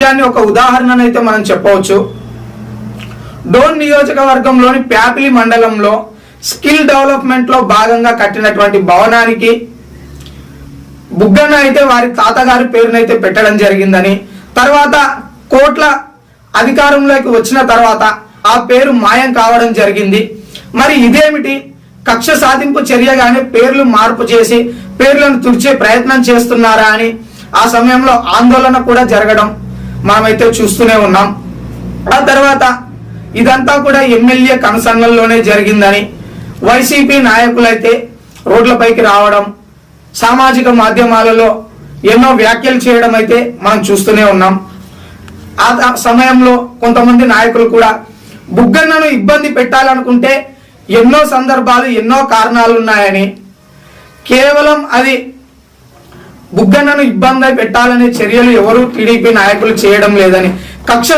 ఒక ఉదాహరణనైతే మనం చెప్పవచ్చు. డోన్ నియోజకవర్గంలోని ప్యాపిలి మండలంలో స్కిల్ డెవలప్మెంట్ లో భాగంగా కట్టినటువంటి భవనానికి బుగ్గన్న అయితే వారి తాతగారి పేరునైతే పెట్టడం జరిగిందని, తర్వాత కోట్ల అధికారంలోకి వచ్చిన తర్వాత ఆ పేరు మాయం కావడం జరిగింది. మరి ఇదేమిటి, కక్ష సాధింపు చర్యగానే పేర్లు మార్పు చేసి పేర్లను తుడిచే ప్రయత్నం చేస్తున్నారా అని ఆ సమయంలో ఆందోళన కూడా జరగడం మనమైతే చూస్తూనే ఉన్నాం. ఆ తర్వాత ఇదంతా కూడా ఎమ్మెల్యే కనుసన్నల్లోనే జరిగిందని వైసీపీ నాయకులైతే రోడ్లపైకి రావడం, సామాజిక మాధ్యమాలలో ఎన్నో వ్యాఖ్యలు చేయడం అయితే మనం చూస్తూనే ఉన్నాం. ఆ సమయంలో కొంతమంది నాయకులు కూడా బుగ్గన్నను ఇబ్బంది పెట్టాలనుకుంటే ఎన్నో సందర్భాలు ఎన్నో కారణాలు ఉన్నాయని, కేవలం అది బుగ్గన్నను ఇబ్బంది పెట్టాలనే చర్యలు ఎవరు టీడీపీ నాయకులు చేయడం లేదని, కక్ష